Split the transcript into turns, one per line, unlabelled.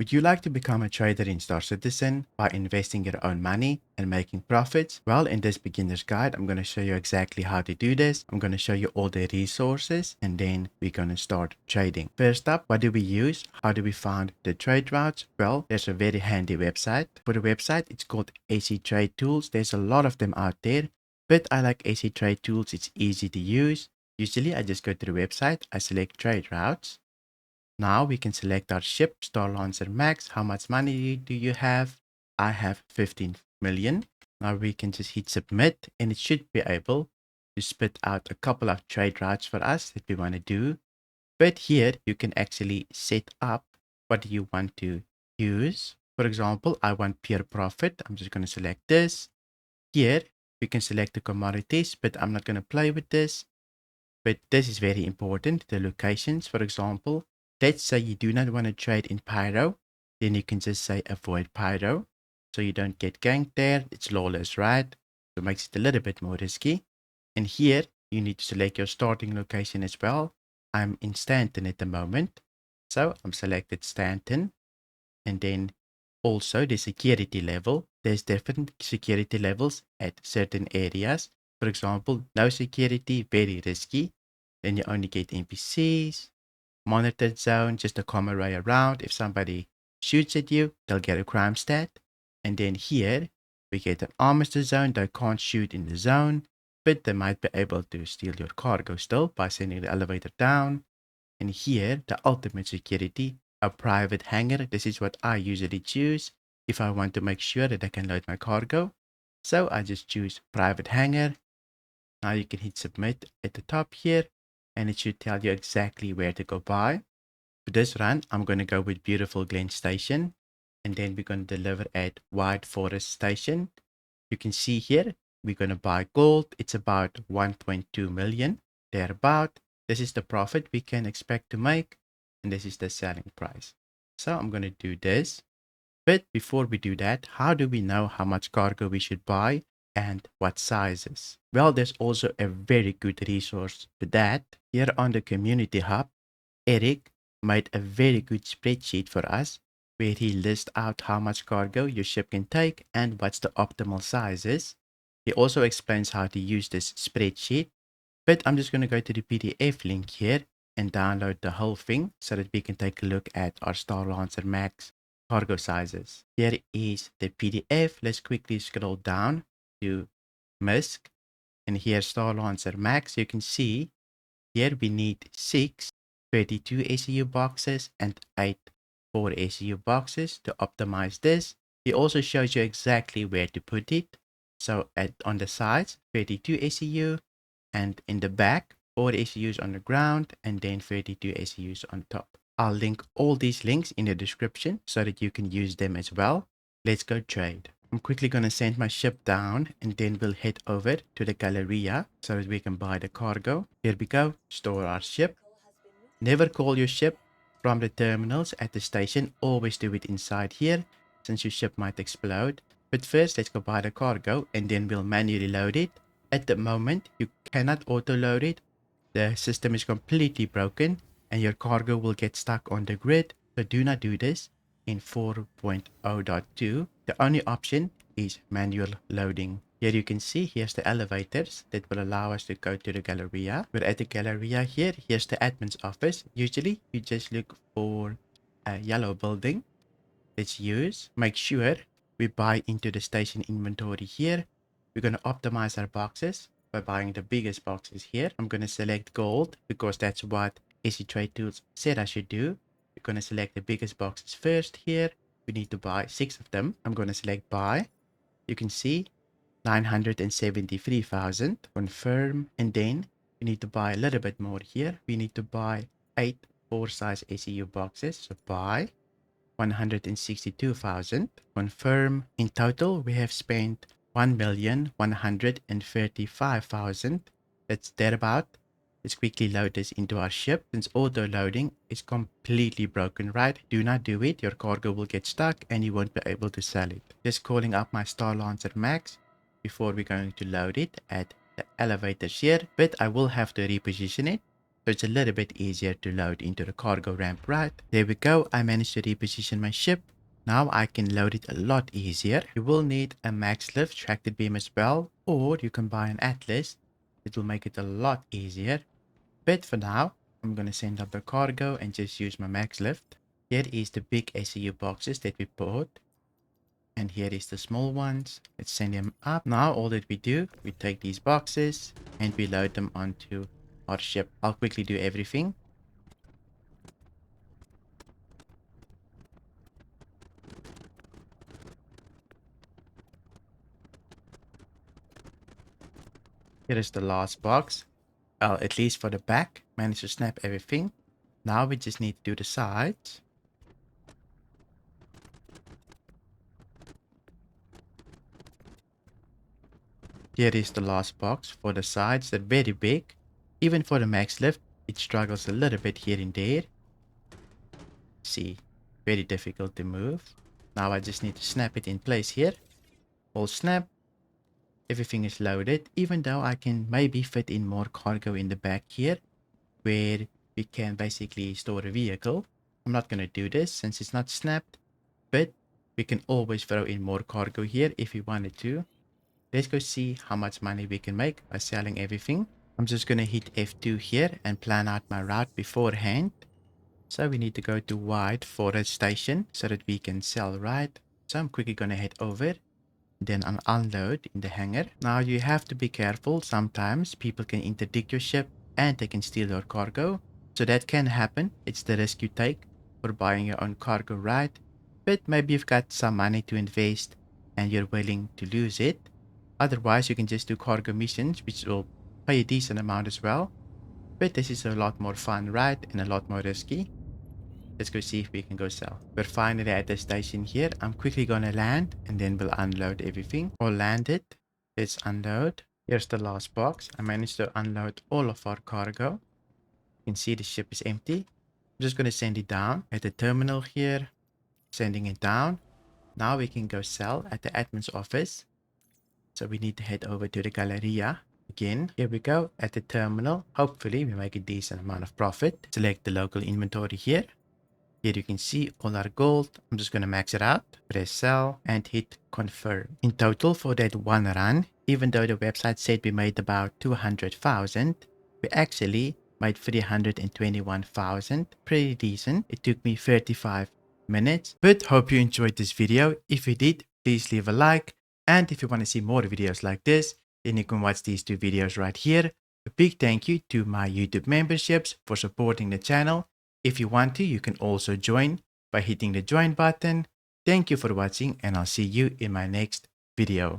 Would you like to become a trader in Star Citizen by investing your own money and making profits? Well, in this beginner's guide, I'm going to show you exactly how to do this. I'm going to show you all the resources and then we're going to start trading. First up, what do we use? How do we find the trade routes? Well, there's a very handy website. For the website, it's called AC Trade Tools. There's a lot of them out there, but I like AC Trade Tools. It's easy to use. Usually, I just go to the website, I select trade routes. Now we can select our ship, Star Lancer Max. How much money do you have? I have 15 million. Now we can just hit submit and it should be able to spit out a couple of trade routes for us that we want to do. But here you can actually set up what you want to use. For example, I want pure profit. I'm just going to select this. Here we can select the commodities, but I'm not going to play with this. But this is very important, the locations. For example, let's say you do not want to trade in Pyro, then you can just say avoid Pyro, so you don't get ganked there. It's lawless, right? So it makes it a little bit more risky. And here, you need to select your starting location as well. I'm in Stanton at the moment, so I'm selected Stanton. And then also the security level. There's different security levels at certain areas. For example, no security, very risky. Then you only get NPCs. Monitored zone, just a common way around. If somebody shoots at you, they'll get a crime stat. And then here, we get an armistice zone. They can't shoot in the zone, but they might be able to steal your cargo still by sending the elevator down. And here, the ultimate security, a private hangar. This is what I usually choose if I want to make sure that I can load my cargo. So I just choose private hangar. Now you can hit submit at the top here and it should tell you exactly where to go buy. For this run, I'm going to go with Beautiful Glen Station and then we're going to deliver at White Forest Station. You can see here, we're going to buy gold. It's about 1.2 million, thereabout. This is the profit we can expect to make and this is the selling price. So I'm going to do this. But before we do that, how do we know how much cargo we should buy and what sizes? Well, there's also a very good resource for that. Here on the community hub, Eric made a very good spreadsheet for us where he lists out how much cargo your ship can take and what's the optimal sizes. He also explains how to use this spreadsheet, but I'm just going to go to the PDF link here and download the whole thing so that we can take a look at our Star Lancer Max cargo sizes. Here is the PDF. Let's quickly scroll down to MISC and here Star Lancer Max. You can see here we need 6 32 SEU boxes and 8 4 SEU boxes to optimize this. He also shows you exactly where to put it. So on the sides 32 SEU and in the back 4 SEUs on the ground and then 32 SEUs on top. I'll link all these links in the description so that you can use them as well. Let's go trade. I'm quickly going to send my ship down and then we'll head over to the Galleria so that we can buy the cargo. Here we go, store our ship. Never call your ship from the terminals at the station. Always do it inside here since your ship might explode. But first, let's go buy the cargo and then we'll manually load it. At the moment, you cannot auto load it. The system is completely broken and your cargo will get stuck on the grid. So do not do this in 4.0.2. The only option is manual loading. Here you can see, here's the elevators that will allow us to go to the Galleria. We're at the Galleria here. Here's the admin's office. Usually, you just look for a yellow building. Let's use. Make sure we buy into the station inventory here. We're going to optimize our boxes by buying the biggest boxes here. I'm going to select gold because that's what AC Trade Tools said I should do. We're going to select the biggest boxes first here. We need to buy 6 of them. I'm going to select buy. You can see 973,000. Confirm. And then we need to buy a little bit more here. We need to buy 8 4-size ACU boxes. So buy 162,000. Confirm. In total, we have spent 1,135,000. That's thereabout. Let's quickly load this into our ship. Since auto loading is completely broken, right? Do not do it. Your cargo will get stuck and you won't be able to sell it. Just calling up my Star Lancer Max before we're going to load it at the elevators here. But I will have to reposition it. So it's a little bit easier to load into the cargo ramp, right? There we go. I managed to reposition my ship. Now I can load it a lot easier. You will need a max lift tracted beam as well, or you can buy an Atlas. It will make it a lot easier. But for now, I'm going to send up the cargo and just use my max lift. Here is the big SCU boxes that we bought. And here is the small ones. Let's send them up. Now all that we do, we take these boxes and we load them onto our ship. I'll quickly do everything. Here is the last box. At least for the back, managed to snap everything. Now we just need to do the sides. Here is the last box for the sides. They're very big. Even for the max lift, it struggles a little bit here and there. See, very difficult to move. Now I just need to snap it in place here. All snap. Everything is loaded, even though I can maybe fit in more cargo in the back here, where we can basically store a vehicle. I'm not going to do this since it's not snapped, but we can always throw in more cargo here if we wanted to. Let's go see how much money we can make by selling everything. I'm just going to hit F2 here and plan out my route beforehand. So we need to go to wide forage station so that we can sell right. So I'm quickly going to head over, then unload in the hangar. Now you have to be careful. Sometimes people can interdict your ship and they can steal your cargo. So that can happen. It's the risk you take for buying your own cargo, right? But maybe you've got some money to invest and you're willing to lose it. Otherwise, you can just do cargo missions, which will pay a decent amount as well. But this is a lot more fun, right? And a lot more risky. Let's go see if we can go sell. We're finally at the station here. I'm quickly going to land and then we'll unload everything. All landed. Let's unload. Here's the last box. I managed to unload all of our cargo. You can see the ship is empty. I'm just going to send it down at the terminal here. Sending it down. Now we can go sell at the admin's office. So we need to head over to the Galleria again. Here we go at the terminal. Hopefully we make a decent amount of profit. Select the local inventory here. Here you can see all our gold. I'm just going to max it out. Press sell and hit confirm. In total for that one run, even though the website said we made about 200,000, we actually made 321,000. Pretty decent. It took me 35 minutes. But hope you enjoyed this video. If you did, please leave a like. And if you want to see more videos like this, then you can watch these two videos right here. A big thank you to my YouTube memberships for supporting the channel. If you want to, you can also join by hitting the join button. Thank you for watching and I'll see you in my next video.